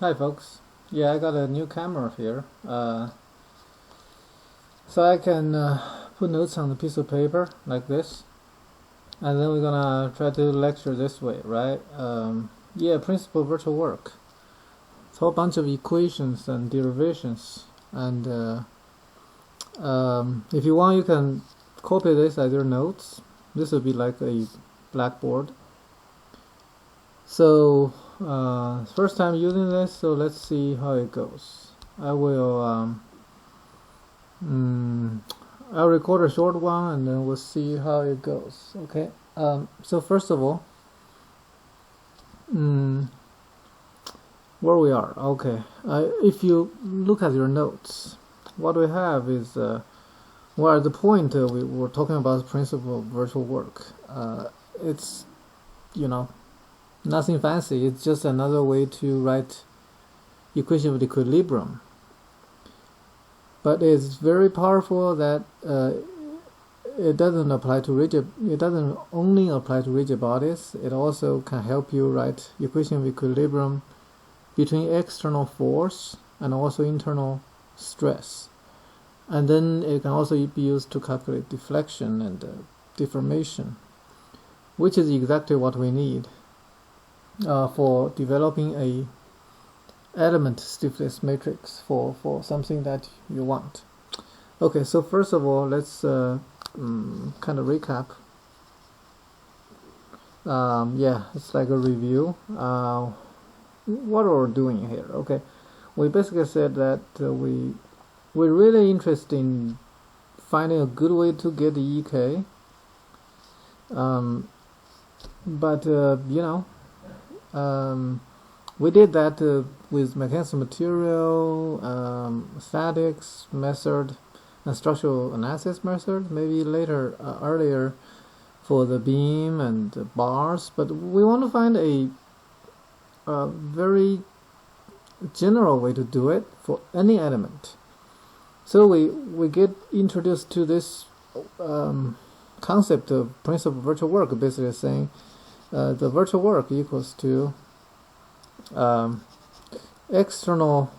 Hi folks. Yeah, I got a new camera here. So I can put notes on a piece of paper like this. And then we're gonna try to lecture this way, right? Yeah, principal virtual work. It's a whole bunch of equations and derivations. And if you want, you can copy this as your notes. This would be like a blackboard. So first time using this, so let's see how it goes. I'll record a short one and then we'll see how it goes. Okay. So first of all, where we are. Okay. If you look at your notes, what we have is well, at the point we were talking about principle of virtual work. It's nothing fancy. It's just another way to write equation of equilibrium. But it's very powerful that it doesn't apply to rigid. It doesn't only apply to rigid bodies. It also can help you write equation of equilibrium between external force and also internal stress. And then it can also be used to calculate deflection and deformation, which is exactly what we need for developing a element stiffness matrix for something that you want. Okay, so first of all, let's kind of recap. Yeah, it's like a review. What we're doing here. Okay, we basically said that we're really interested in finding a good way to get the EK. But we did that with mechanics of material, statics method, and structural analysis method. Maybe later, earlier, for the beam and the bars. But we want to find a very general way to do it for any element. So we get introduced to this concept of principle of virtual work, basically saying the virtual work equals to external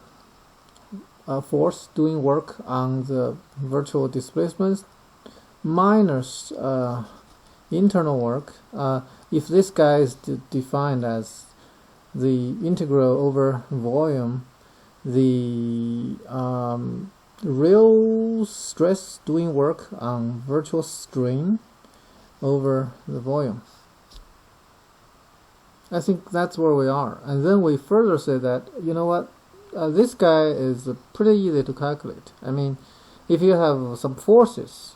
force doing work on the virtual displacements minus internal work. If this guy is defined as the integral over volume, the real stress doing work on virtual strain over the volume. I think that's where we are. And then we further say that, this guy is pretty easy to calculate. I mean, if you have some forces,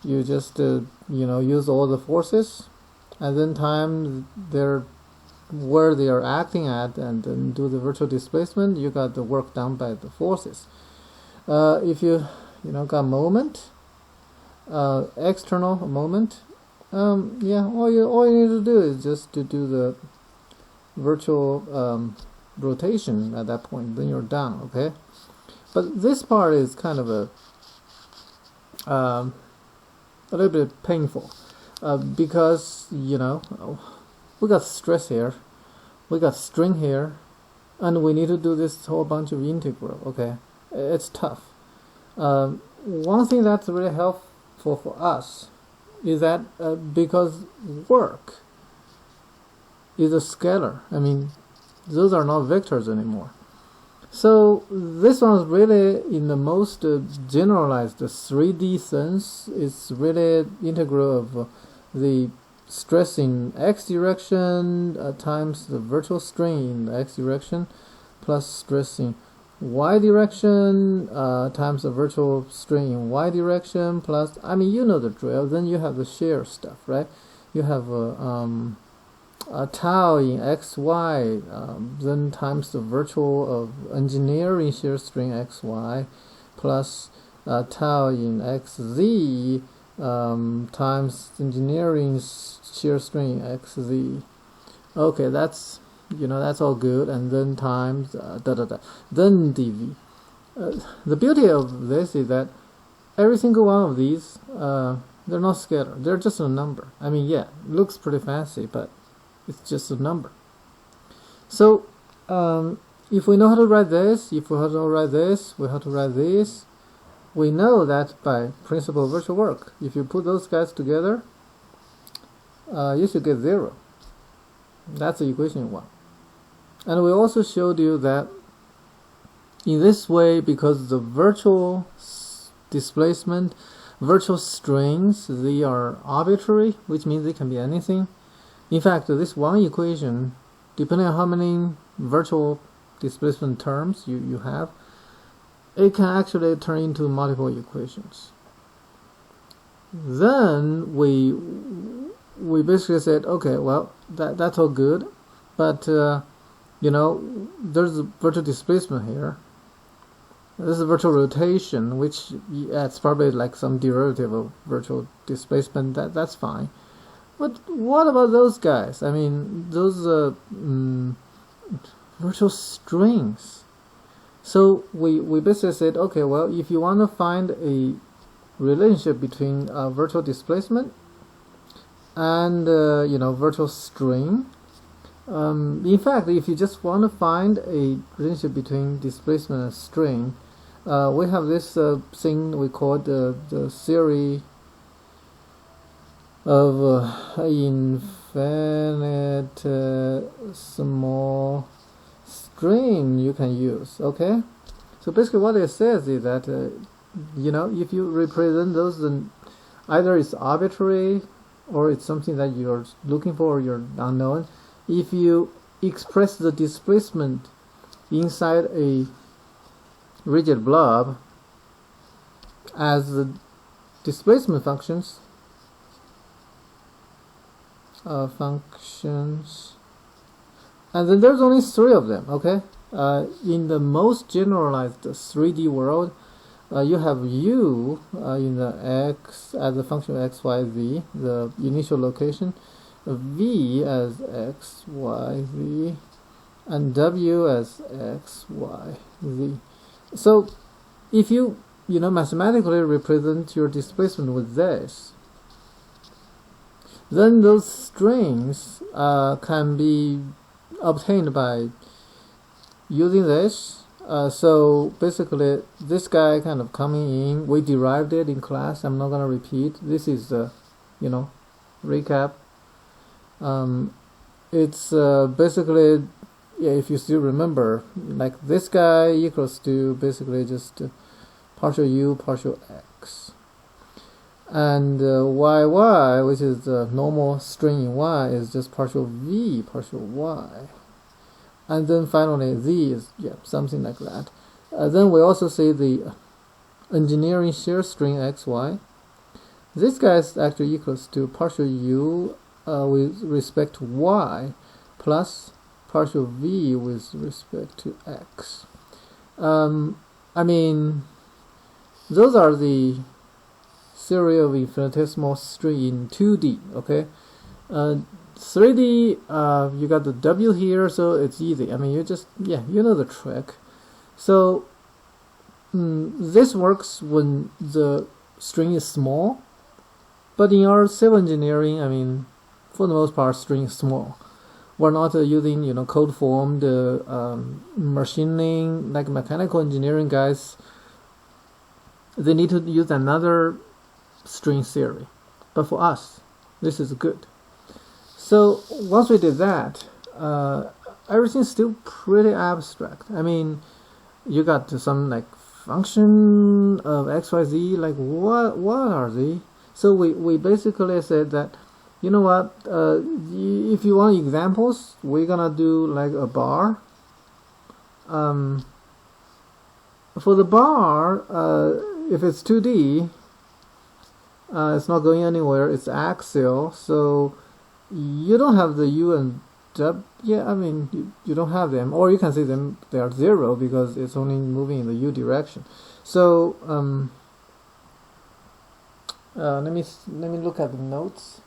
you just use all the forces and then times where they are acting at and then do the virtual displacement. You got the work done by the forces. If you got moment, external moment, all you need to do is just to do the virtual rotation at that point. Then you're done. Okay, but this part is kind of a little bit painful because we got stress here, we got strain here, and we need to do this whole bunch of integral. Okay, it's tough. One thing that's really helpful for us is that because work is a scalar. I mean, those are not vectors anymore. So this one is really in the most generalized 3D sense. It's really integral of the stress in x direction times the virtual strain in the x direction plus stress in y direction times the virtual strain in y direction plus, the drill. Then you have the shear stuff, right? You have tau in xy, then times the virtual of engineering shear strain xy plus tau in xz times engineering shear strain xz. Okay, that's all good, and then times then dv. The beauty of this is that every single one of these they're not scalar, they're just a number. I mean, yeah, it looks pretty fancy, but it's just a number. So if we know how to write this, if we know how to write this, we have to write this. We know that by principle of virtual work, if you put those guys together, you should get 0. That's the equation 1. And we also showed you that in this way, because the virtual displacement, virtual strings, they are arbitrary, which means they can be anything. In fact, this one equation, depending on how many virtual displacement terms you have, it can actually turn into multiple equations. Then we basically said, okay, well, that's all good, but you know, there's a virtual displacement here. This is virtual rotation, which it's probably like some derivative of virtual displacement. That's fine. But what about those guys? I mean, those virtual strings. So we basically said, okay, well, if you want to find a relationship between virtual displacement and you know, virtual string. In fact, if you just want to find a relationship between displacement and string, we have this thing we call the theory of infinitesmal string you can use. Okay, so basically what it says is that you know, if you represent those, then either it's arbitrary or it's something that you're looking for or you're unknown. If you express the displacement inside a rigid blob as the displacement functions, and then there's only 3 of them. Okay, in the most generalized 3D world, you have u in the x as a function of x, y, z, the initial location, v as x, y, z, and w as x, y, z. So if you know, mathematically represent your displacement with this, then those strings can be obtained by using this. So basically, this guy kind of coming in, we derived it in class. I'm not going to repeat. This is the, you know, recap. It's basically, yeah, if you still remember, like this guy equals to basically just partial u, partial x. And yy, which is the normal string in y, is just partial v, partial y. And then finally z is, yeah, something like that. Then we also see the engineering shear string xy. This guy is actually equals to partial u with respect to y plus partial v with respect to x. I mean, those are the theory of infinitesimal string in 2D. Okay, 3D, you got the w here, so it's easy. I mean, you just, yeah, you know the trick. So this works when the string is small, but in our civil engineering, I mean, for the most part, string is small. We're not using, you know, code formed machining like mechanical engineering guys. They need to use another string theory, but for us, this is good. So once we did that, everything's still pretty abstract. I mean, you got some like function of xyz, like what are they? So we basically said that, you know what, if you want examples, we're gonna do like a bar. For the bar, if it's 2D, it's not going anywhere, it's axial, so you don't have the u and w. Yeah, I mean, you don't have them, or you can say them, they are 0 because it's only moving in the u direction. So let me look at the notes.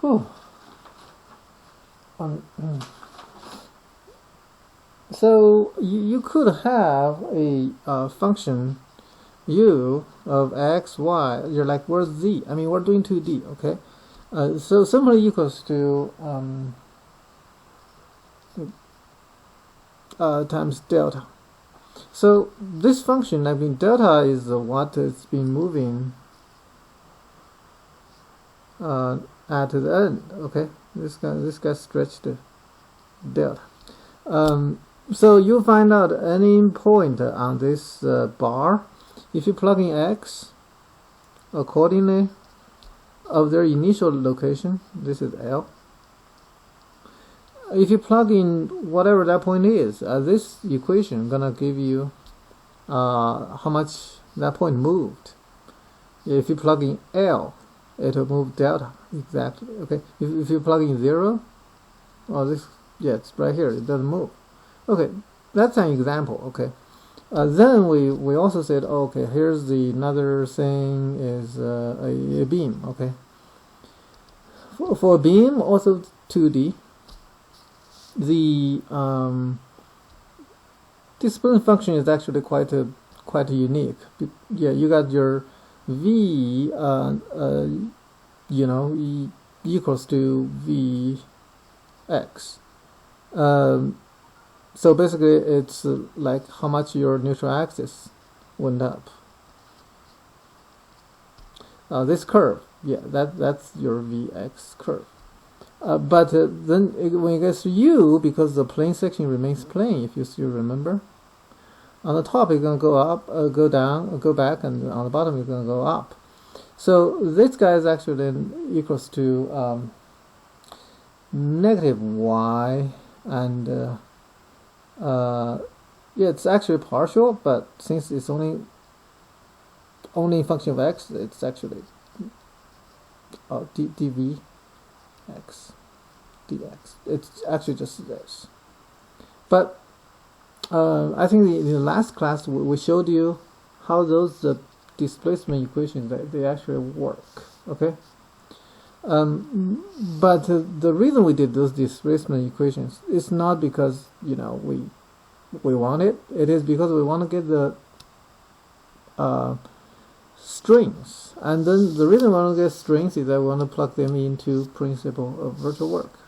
Whew. So you could have a function u of x, y. You're like, where's z? I mean, we're doing 2D, okay? So simply equals to times delta. So this function, I mean, delta is what has been moving at the end. Okay, this guy stretched delta. So you find out any point on this bar. If you plug in x accordingly of their initial location, this is L. If you plug in whatever that point is, this equation gonna give you how much that point moved. If you plug in L, it'll move delta exactly. Okay. If you plug in 0, this, yeah, it's right here. It doesn't move. Okay, that's an example. Okay. Then we also said, okay, here's another thing is a beam. Okay. For a beam, also 2D. The displacement function is actually quite unique. Yeah, you got your v equals to vx. So basically, it's like how much your neutral axis went up. This curve, yeah, that's your vx curve. But then when it gets to u, because the plane section remains plane, if you still remember, on the top it's going to go up, go down, go back, and on the bottom it's going to go up. So this guy is actually then equals to negative y, and yeah, it's actually partial, but since it's only function of x, it's actually dv x dx. It's actually just this. But I think in the last class we showed you how those displacement equations they actually work. Okay. But the reason we did those displacement equations is not because we want it. It is because we want to get the strings, and then the reason we want to get strings is that we want to plug them into principle of virtual work.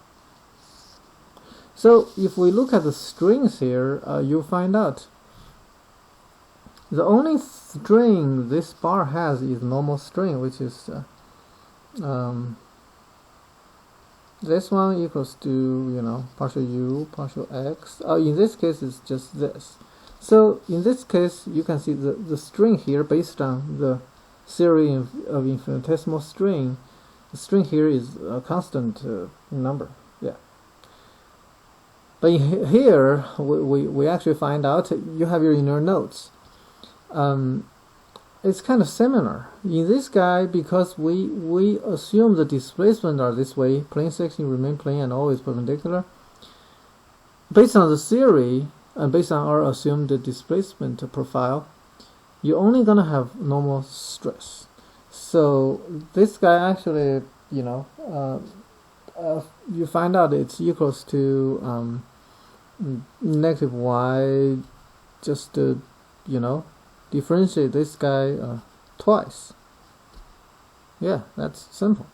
So if we look at the strings here, you'll find out the only string this bar has is normal string, which is this one equals to partial u partial x. In this case it's just this. So in this case you can see the string here, based on the theory of infinitesimal string, the string here is a constant number. Yeah. But here we actually find out you have your inner nodes. It's kind of similar in this guy, because we assume the displacement are this way, plane section remain plane and always perpendicular. Based on the theory and based on our assumed displacement profile, you're only gonna have normal stress. So this guy actually, you find out it's equals to negative y, just differentiate this guy twice. Yeah, that's simple.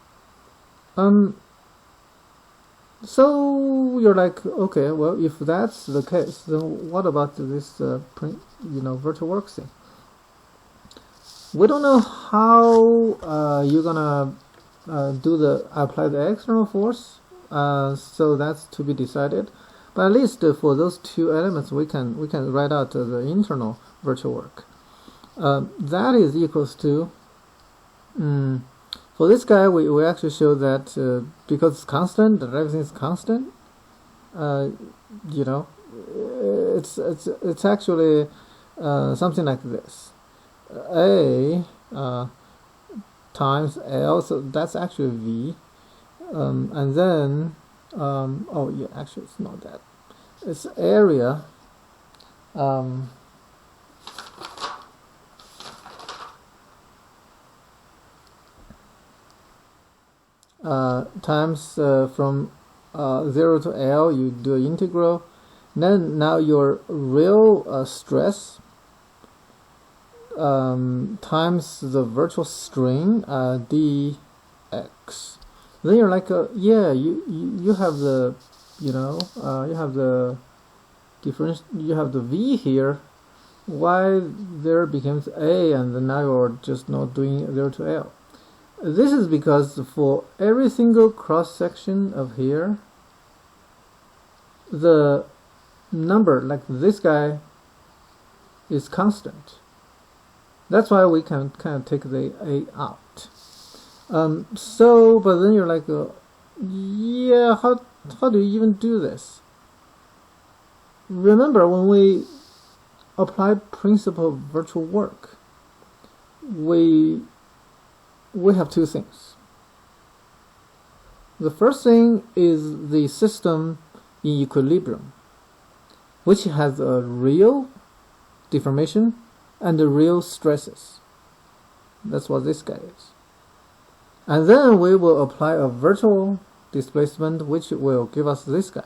So you're like, okay, well, if that's the case, then what about this virtual work thing? We don't know how you're gonna apply the external force, so that's to be decided. But at least for those two elements, we can write out the internal virtual work. That is equals to, for this guy, we actually show that because it's constant, that everything is constant. It's actually something like this: A times L. So that's actually V, and then oh yeah, actually it's not that. It's area. Times from 0 to L, you do an integral. Then now your real stress times the virtual string dx. Then you're like, yeah, you have the you have the you have the v here, y there becomes a, and then now you're just not doing 0 to L. This is because for every single cross section of here, the number, like this guy, is constant. That's why we can kind of take the a out. So, but then you're like, yeah, how do you even do this? Remember, when we apply principle of virtual work, we have two things. The first thing is the system in equilibrium, which has a real deformation and the real stresses. That's what this guy is. And then we will apply a virtual displacement, which will give us this guy.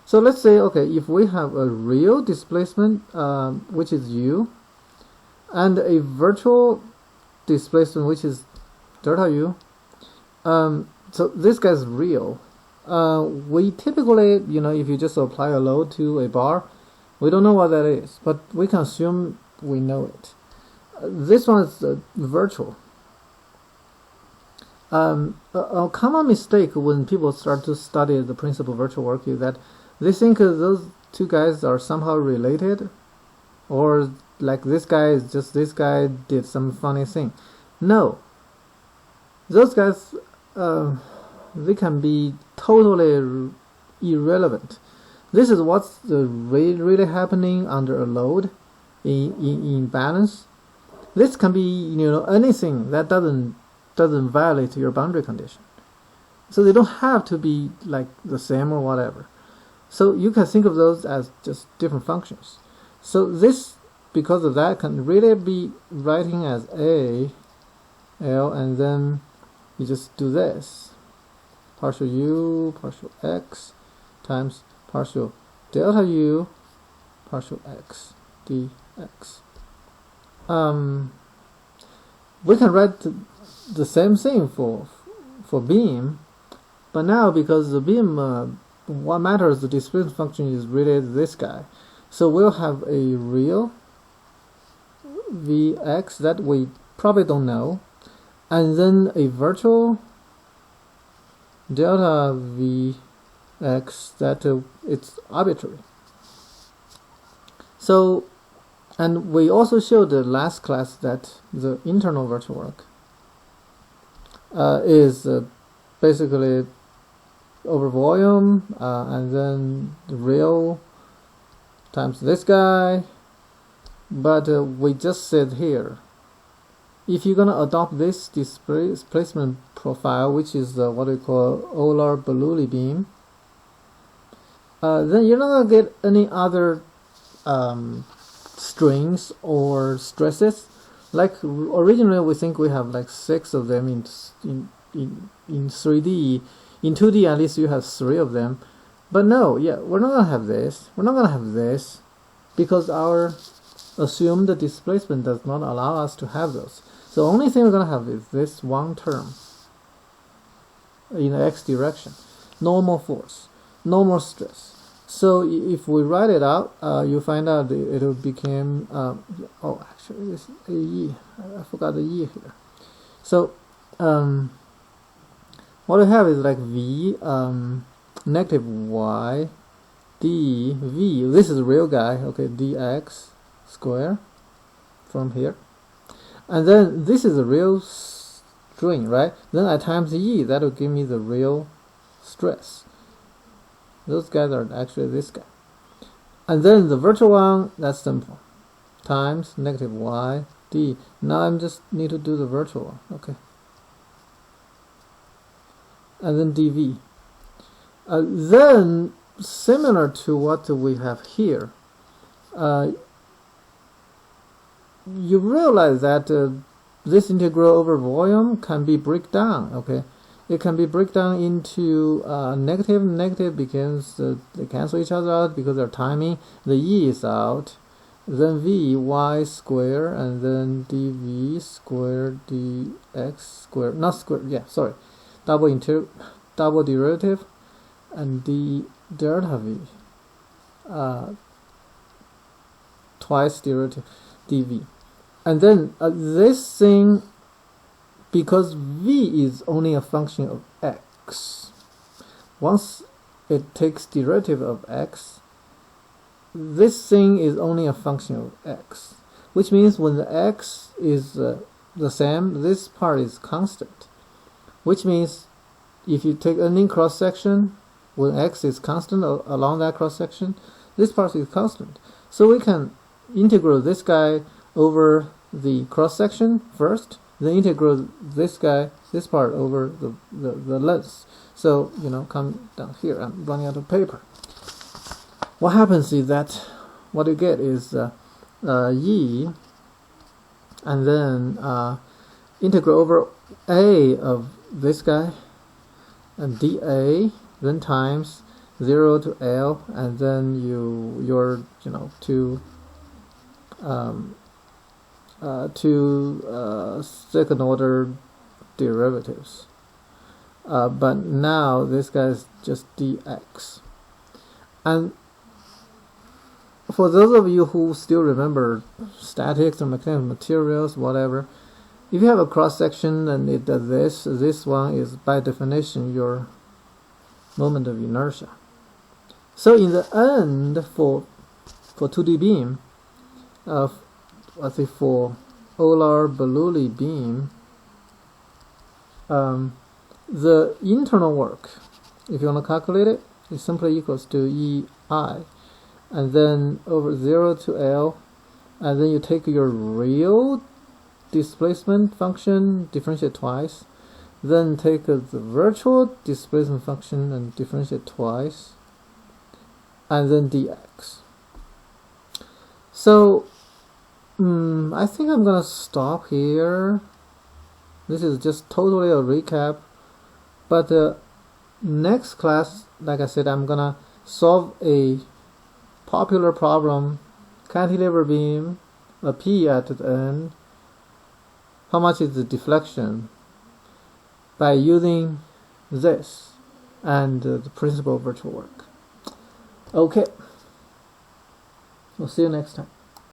So let's say, okay, if we have a real displacement, which is u, and a virtual displacement, which is delta u, so this guy's real. We typically, if you just apply a load to a bar, we don't know what that is, but we can assume we know it. This one is virtual. A common mistake when people start to study the principle of virtual work is that they think those two guys are somehow related, or like this guy is just this guy did some funny thing. No. Those guys, they can be totally irrelevant. This is what's really happening under a load in balance. This can be anything that doesn't violate your boundary condition. So they don't have to be like the same or whatever. So you can think of those as just different functions. So this, because of that, can really be writing as a L, and then you just do this. Partial u, partial x, times partial delta u, partial x, dx. We can write the same thing for beam, but now because the beam, what matters, the displacement function is really this guy. So we'll have a real Vx that we probably don't know, and then a virtual delta Vx that it's arbitrary. So, and we also showed the last class that the internal virtual work is basically over volume, and then the real times this guy. But we just said here, if you're gonna adopt this displacement profile, which is what we call Euler-Bernoulli beam, then you're not gonna get any other strings or stresses. Like originally we think we have like 6 of them in 3D. In 2D at least you have 3 of them. But no, we're not gonna have this. We're not gonna have this because our assumed displacement does not allow us to have those. So the only thing we're gonna have is this one term in the x direction. Normal force, normal stress. So if we write it out, you find out it will become oh, actually this e. I forgot the e here. So what we have is like v negative y d v. This is the real guy. Okay, dx square from here, and then this is a real string, right? Then I times e. That will give me the real stress. Those guys are actually this guy. And then the virtual one, that's simple. Times negative y d. Now I just need to do the virtual one. Okay. And then dv. Then, similar to what we have here, you realize that this integral over volume can be break down. Okay. It can be break down into negative becomes they cancel each other out because they're timing. The e is out, then v y square, and then dv square dx square, not square, sorry, double derivative, and d delta v twice derivative dv. And then this thing, because v is only a function of x, once it takes derivative of x, this thing is only a function of x, which means when the x is the same, this part is constant, which means if you take any cross section when x is constant along that cross section, this part is constant. So we can integrate this guy over the cross section first, then integrate this part over the length. So, you know, come down here. I'm running out of paper. What happens is that what you get is e, and then integrate over a of this guy, and dA, then times 0 to L, and then your two second order derivatives. But now this guy is just dx. And for those of you who still remember statics or mechanical materials, whatever, if you have a cross section and it does this one is by definition your moment of inertia. So in the end, for 2D beam, let's say for Euler-Bernoulli beam, the internal work, if you want to calculate it, is simply equals to EI, and then over 0 to L, and then you take your real displacement function, differentiate twice, then take the virtual displacement function and differentiate twice, and then dx. So I think I'm gonna stop here. This is just totally a recap, but next class, like I said, I'm gonna solve a popular problem, cantilever beam, a P at the end. How much is the deflection? By using this and the principle of virtual work. Okay, we'll see you next time.